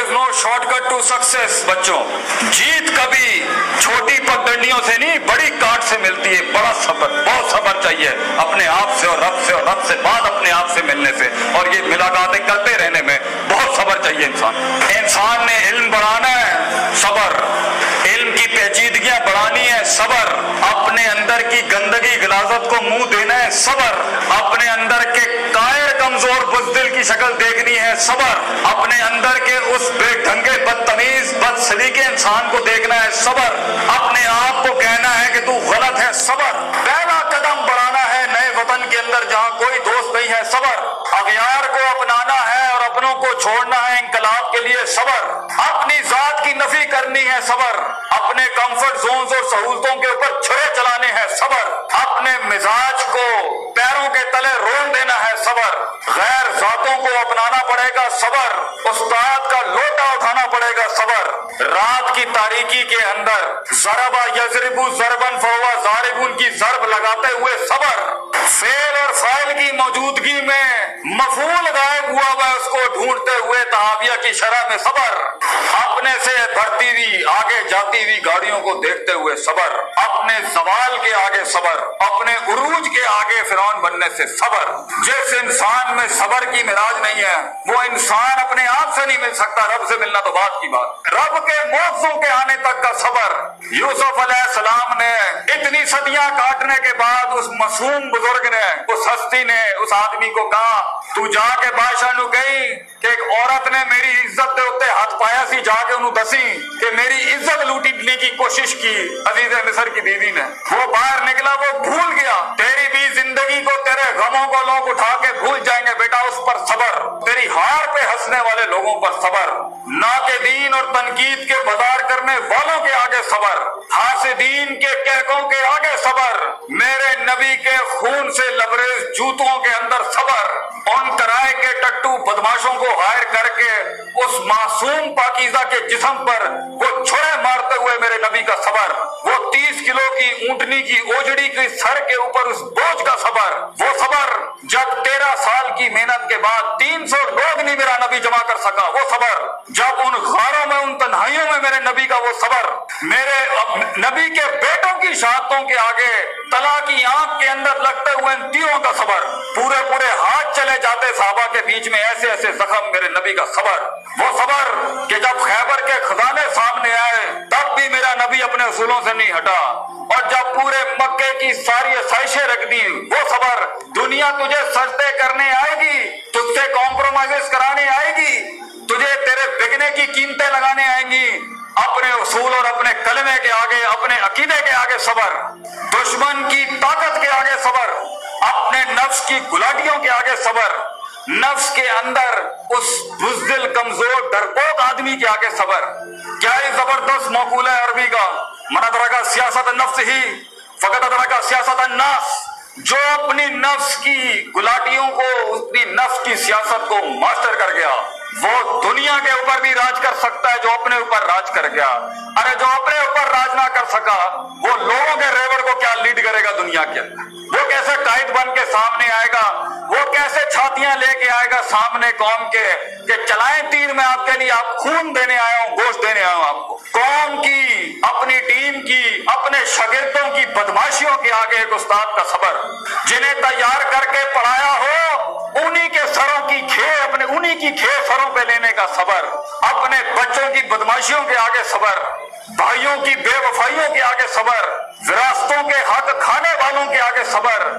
is no shortcut to success बच्चों, जीत कभी छोटी पगडंडियों से नहीं बड़ी काट से मिलती है। बड़ा सब्र, बहुत सब्र चाहिए अपने आप से और रब से, और रब से बाद अपने आप से मिलने से, और ये मुलाकातें करते रहने में बहुत सब्र चाहिए। इंसान ने इल्म बढ़ाना है, सब्र, इल्म की पेचीदगियां बढ़ानी है, सब्र, अपने अंदर की गंदगी गलाजत को मुंह देना है, सब्र, अपने अंदर के कायर कमजोर बुज़दिल की शक्ल देखनी है, सब्र, अपने अंदर के उस बेढंगे बदतमीज बदसलीके इंसान को देखना है, सब्र, अपने आप को कहना है कि तू गलत है, सब्र, पहला कदम बढ़ाना है नए वतन के अंदर जहां कोई दोस्त नहीं है, सब्र, अगयार को अपनाना है और अपनों को छोड़ना है इंकलाब के लिए, सब्र, अपनी जात की नफी करनी है, सब्र, अपने कंफर्ट जोन्स और सहूलतों के ऊपर छुरे चलाने हैं, सब्र, अपने मिजाज को पैरों के तले रोन देना है, सब्र, गैर जातों को अपनाना पड़ेगा, सब्र, उस्ताद का लोटा उठाना पड़ेगा, सब्र, रात की तारीकी के अंदर ज़रबा यज़रिबु ज़रबन फहुवा ज़ारिबुन की ज़रब लगाते हुए सब्र, फेल और फाइल की मौजूदगी में मफूल गायब हुआ है उसको ढूंढते हुए तहाविया की शरह में सब्र, अपने से बढ़ती हुई आगे जाती हुई गाड़ियों को देखते हुए सब्र, अपने सवाल के आगे सब्र, अपने उरूज के आगे फिरौन बनने से सब्र। जिस इंसान में सब्र की मिराज नहीं है वो इंसान अपने आप से नहीं मिल सकता, रब से मिलना तो बात की बात। रब के मौजों के आने तक का सब्र। यूसुफ अलैहिस्सलाम ने इतनी सदियां काटने के बाद उस मासूम बुजुर्ग ने, उस हस्ती ने उस आदमी को कहा तू जाके बादशाह नु कही कि एक औरत ने मेरी इज्जत के उत्ते हाथ पाया सी, जाके उन्हें दसी कि मेरी इज्जत लूटने की कोशिश की अजीज मिस्र की बीवी ने। वो बाहर निकला, वो भूल गया, तेरी भी जिंदगी को तेरे गमों को लोग उठा के भूल जाएंगे बेटा, उस पर सब्र, तेरी हार पे हंसने वाले लोगों पर सब्र, नाकेदीन और तनकीद के बाजार करने वालों के आगे सब्र, हासिदीन के कहकों के आगे सब्र, मेरे नबी के खून से लबरेज जूतों के अंदर सब्र, उन कराए के टट्टू बदमाशों को हायर करके उस मासूम पाकीज़ा के जिस्म पर वो छुरे मारते हुए मेरे नबी का सब्र, वो 30 किलो की ऊंटनी की ओजड़ी की सर के ऊपर उस बोझ का सब्र, वो सब्र जब 13 साल की मेहनत के बाद 300 लोग नहीं मेरा नबी जमा कर सका, वो सब्र, जब उन गारों में उन तन्हाइयों में मेरे नबी का वो सब्र, मेरे नबी के बेटों की शहादतों के आगे तला की आंख के अंदर लगते हुए इन तीरों का सब्र, पूरे पूरे हाथ चले जाते साहबा के बीच में ऐसे ऐसे जख्म, मेरे नबी का सब्र, वो सब्र कि जब खैबर के खजाने सामने आए तब भी मेरा नबी अपने उसूलों से नहीं हटा, और जब पूरे मक्के की सारी आसाइशें रख दी, वो सब्र, दुनिया तुझे सजदे करने आएगी, तुझसे कॉम्प्रोमाइज कराने आएगी, तुझे तेरे बिकने की कीमतें लगाने आएंगी, अपने उसूल और अपने कलमे के आगे, अपने अकीदे के आगे सब्र, दुश्मन की ताकत के आगे सब्र, अपने नफ्स की गुलाटियों के आगे सब्र, नफ्स के अंदर उस बुज़दिल कमजोर डरपोक आदमी के आगे सब्र। क्या ये जबरदस्त मौकूल है अरबी का, मन अदरका सियासत नफ्स ही फकत अदरका सियासत अन्नास, जो अपनी नफ्स की गुलाटियों को, अपनी नफ्स की सियासत को मास्टर कर गया वो दुनिया के ऊपर भी राज कर सकता है, जो अपने ऊपर राज कर गया। अरे जो अपने ऊपर राज ना कर सका वो लोगों के रेवड़ को क्या लीड करेगा दुनिया के अंदर, वो कैसे कायद बन के सामने आएगा, वो कैसे छातियां लेके आएगा सामने कौम के कि चलाएं तीर में आपके लिए, आप खून देने आया हूं, गोश्त देने आया हूं आपको। कौम की, अपनी टीम की, अपने शागिर्दों की बदमाशियों के आगे एक उस्ताद का सब्र, जिन्हें तैयार करके पढ़ाया हो उन्हीं के सरों की खे, अपने उन्हीं की खे सरों पे लेने का सब्र, अपने बच्चों की बदमाशियों के आगे सब्र, भाइयों की बेवफाइयों के आगे सब्र, विरासतों के हक खाने वालों के आगे सब्र।